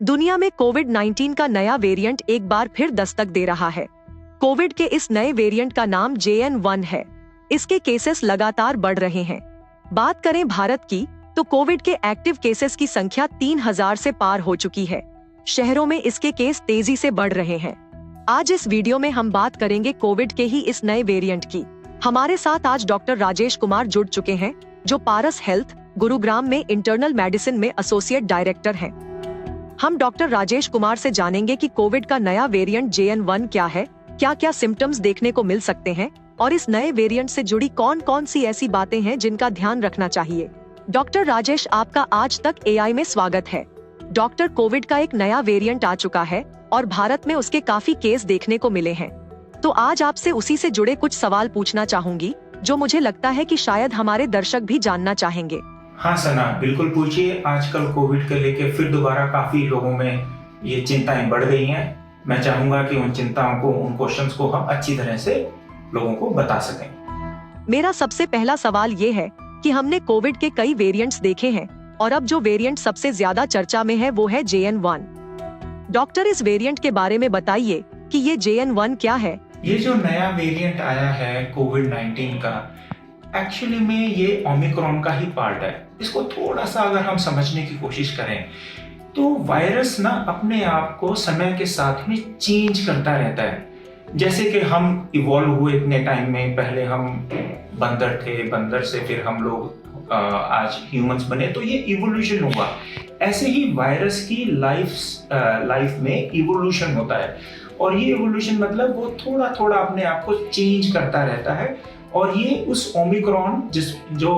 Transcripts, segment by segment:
दुनिया में कोविड-19 का नया वेरिएंट एक बार फिर दस्तक दे रहा है। कोविड के इस नए वेरिएंट का नाम JN.1 है। इसके केसेस लगातार बढ़ रहे हैं। बात करें भारत की, तो कोविड के एक्टिव केसेस की संख्या 3000 से पार हो चुकी है। शहरों में इसके केस तेजी से बढ़ रहे हैं। आज इस वीडियो में हम बात करेंगे कोविड के ही इस नए वेरिएंट की। हमारे साथ आज डॉक्टर राजेश कुमार जुड़ चुके हैं, जो पारस हेल्थ, गुरुग्राम में इंटरनल मेडिसिन में एसोसिएट डायरेक्टर हैं। हम डॉक्टर राजेश कुमार से जानेंगे कि कोविड का नया वेरिएंट JN.1 क्या है, क्या क्या सिम्टम्स देखने को मिल सकते हैं और इस नए वेरिएंट से जुड़ी कौन कौन सी ऐसी बातें हैं जिनका ध्यान रखना चाहिए। डॉक्टर राजेश, आपका आज तक AI में स्वागत है। डॉक्टर, कोविड का एक नया वेरिएंट आ चुका है और भारत में उसके काफी केस देखने को मिले हैं। तो आज आपसे उसी से जुड़े कुछ सवाल पूछना चाहूंगी, जो मुझे लगता है कि शायद हमारे दर्शक भी जानना चाहेंगे। हाँ सना, बिल्कुल पूछिए। आजकल कोविड के लेके फिर दोबारा काफी लोगों में ये चिंताएं बढ़ गई हैं। मैं चाहूंगा कि उन चिंताओं को, उन क्वेश्चंस को हम अच्छी तरह से लोगों को बता सकें। मेरा सबसे पहला सवाल ये है कि हमने कोविड के कई वेरिएंट्स देखे हैं और अब जो वेरिएंट सबसे ज्यादा चर्चा में है वो है JN.1। डॉक्टर, इस वेरिएंट के बारे में बताइए कि ये JN.1 क्या है। ये जो नया वेरिएंट आया है कोविड-19 का, एक्चुअली में ये ओमिक्रॉन का ही पार्ट है। इसको थोड़ा सा अगर हम समझने की कोशिश करें तो वायरस ना अपने आप को समय के साथ में चेंज करता रहता है। जैसे कि हम इवॉल्व हुए इतने टाइम में, पहले हम बंदर थे, बंदर से फिर हम लोग आज ह्यूमंस बने, तो ये इवोल्यूशन हुआ। ऐसे ही वायरस की लाइफ में इवोल्यूशन होता है और ये इवोल्यूशन मतलब वो थोड़ा थोड़ा अपने आप को चेंज करता रहता है। और ये उस ओमिक्रॉन जो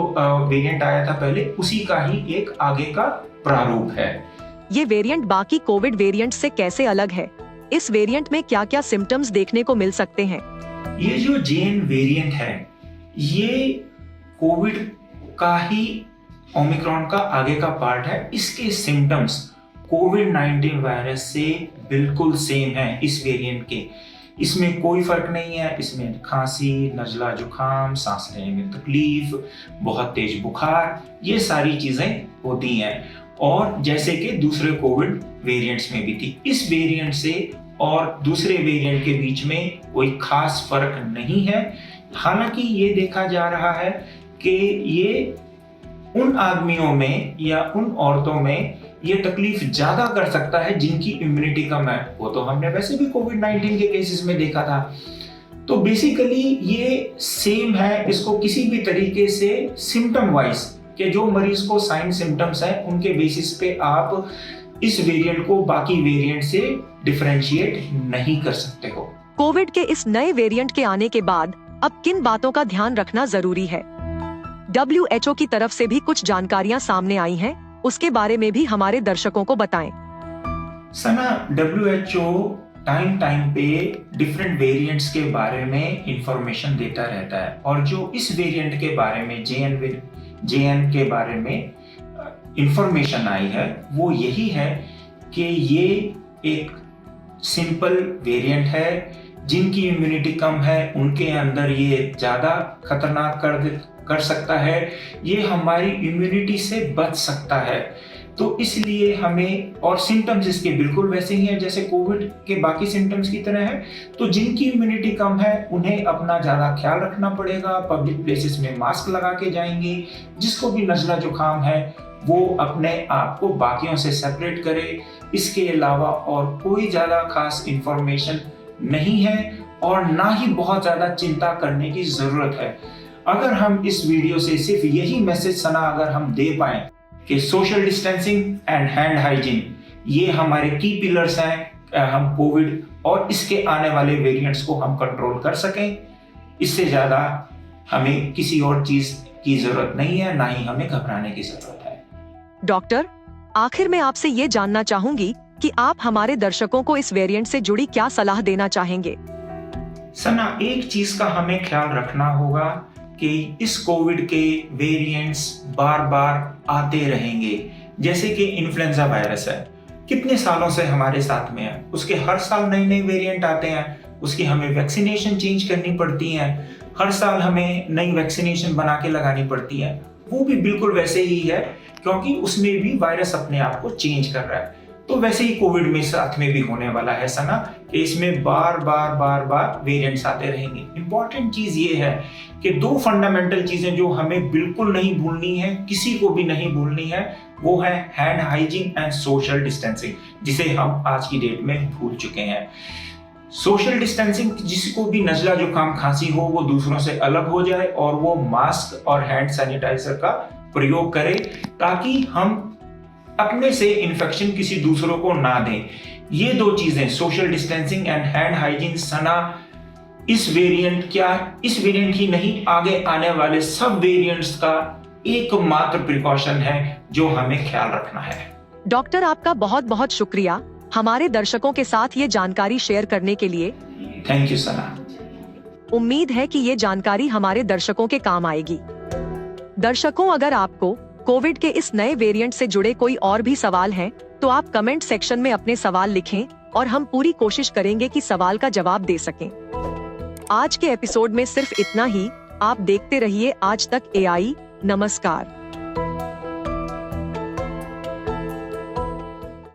वेरिएंट आया था पहले, उसी का ही एक आगे का प्रारूप है। ये वेरिएंट बाकी कोविड वेरिएंट से कैसे अलग है? इस वेरिएंट में क्या क्या सिम्टम्स देखने को मिल सकते हैं? ये जो JN वेरिएंट है, ये कोविड का ही ओमिक्रॉन का आगे का पार्ट है। इसके सिम्टम्स कोविड-19 वायरस से बिल्कुल सेम है इस वेरिएंट के। इसमें कोई फर्क नहीं है। इसमें खांसी, नजला जुकाम, सांस लेने में तकलीफ, बहुत तेज बुखार, ये सारी चीजें होती हैं। और जैसे कि दूसरे कोविड वेरिएंट्स में भी थी, इस वेरिएंट से और दूसरे वेरिएंट के बीच में कोई खास फर्क नहीं है। हालांकि ये देखा जा रहा है कि ये उन आदमियों में या उन औरतों में ये तकलीफ ज्यादा कर सकता है जिनकी इम्यूनिटी कम है। वो तो हमने वैसे भी कोविड-19 के केसेस में देखा था। तो बेसिकली ये सेम है। इसको किसी भी तरीके से सिम्टम वाइज के जो मरीज को साइन सिम्टम्स हैं, उनके बेसिस पे आप इस वेरिएंट को बाकी वेरिएंट से डिफरेंशिएट नहीं कर सकते हो। कोविड के इस नए वेरिएंट के आने के बाद अब किन बातों का ध्यान रखना जरूरी है? WHO की तरफ से भी कुछ जानकारियां सामने आई हैं, उसके बारे में भी हमारे दर्शकों को बताएं। सना, WHO टाइम पे डिफरेंट वेरिएंट्स के बारे में इंफॉर्मेशन देता रहता है। और जो इस वेरिएंट के बारे में, JN के बारे में इंफॉर्मेशन आई है, वो यही है कि ये एक सिंपल वेरिएंट है। जिनकी इम्यूनिटी कम है उनके अंदर ये ज्यादा खतरनाक कर सकता है। ये हमारी इम्यूनिटी से बच सकता है। तो इसलिए हमें, और सिम्टम्स इसके बिल्कुल वैसे ही हैं जैसे कोविड के बाकी सिम्टम्स की तरह है। तो जिनकी इम्यूनिटी कम है उन्हें अपना ज्यादा ख्याल रखना पड़ेगा। पब्लिक प्लेसेस में मास्क लगा के जाएंगे। जिसको भी नजला जुकाम है वो अपने आप को बाकियों से सेपरेट करे। इसके अलावा और कोई ज्यादा खास इंफॉर्मेशन नहीं है और ना ही बहुत ज्यादा चिंता करने की जरूरत है। अगर हम इस वीडियो से सिर्फ यही मैसेज सना अगर हम दे पाए कि social distancing and hand hygiene, ये हमारे की पिलर्स हैं, हम कोविड और इसके आने वाले वेरिएंट्स को हम कंट्रोल कर सकें। इससे ज्यादा हमें किसी और चीज की जरूरत नहीं है, ना ही हमें घबराने की जरूरत है। डॉक्टर, आखिर में आपसे ये जानना चाहूंगी कि आप हमारे दर्शकों को इस वेरिएंट से जुड़ी क्या सलाह देना चाहेंगे? सना, एक चीज का हमें ख्याल रखना होगा कि इस कोविड के वेरिएंट्स बार बार आते रहेंगे। जैसे कि इन्फ्लुएंजा वायरस है, कितने सालों से हमारे साथ में है, उसके हर साल नए नए वेरिएंट आते हैं। उसकी हमें वैक्सीनेशन चेंज करनी पड़ती है। हर साल हमें नई वैक्सीनेशन बना के लगानी पड़ती है। वो भी बिल्कुल वैसे ही है, क्योंकि उसमें भी वायरस अपने आप को चेंज कर रहा है। तो वैसे ही कोविड में साथ में भी होने वाला है सना, कि इसमें बार बार वेरिएंट्स आते रहेंगे। इंपॉर्टेंट चीज ये है कि दो फंडामेंटल चीजें जो हमें बिल्कुल नहीं भूलनी है, किसी को भी नहीं भूलनी है, वो है hand hygiene and social distancing, जिसे हम आज की डेट में भूल चुके हैं। सोशल डिस्टेंसिंग, जिसको भी नजला जुकाम खांसी हो वो दूसरों से अलग हो जाए और वो मास्क और हैंड सैनिटाइजर का प्रयोग करे, ताकि हम अपने से इन्फेक्शन किसी दूसरों को ना दें। ये दो चीजें, social distancing and hand hygiene, Sana इस वेरिएंट ही नहीं, आगे आने वाले सब वेरिएंट्स का एकमात्र प्रिकॉशन है जो हमें ख्याल रखना है। डॉक्टर, आपका बहुत बहुत शुक्रिया हमारे दर्शकों के साथ ये जानकारी शेयर करने के लिए। थैंक यू सना। उम्मीद है कि ये जानकारी हमारे दर्शकों के काम आएगी। दर्शकों, अगर आपको कोविड के इस नए वेरिएंट से जुड़े कोई और भी सवाल हैं, तो आप कमेंट सेक्शन में अपने सवाल लिखें और हम पूरी कोशिश करेंगे कि सवाल का जवाब दे सकें। आज के एपिसोड में सिर्फ इतना ही। आप देखते रहिए आज तक AI। नमस्कार।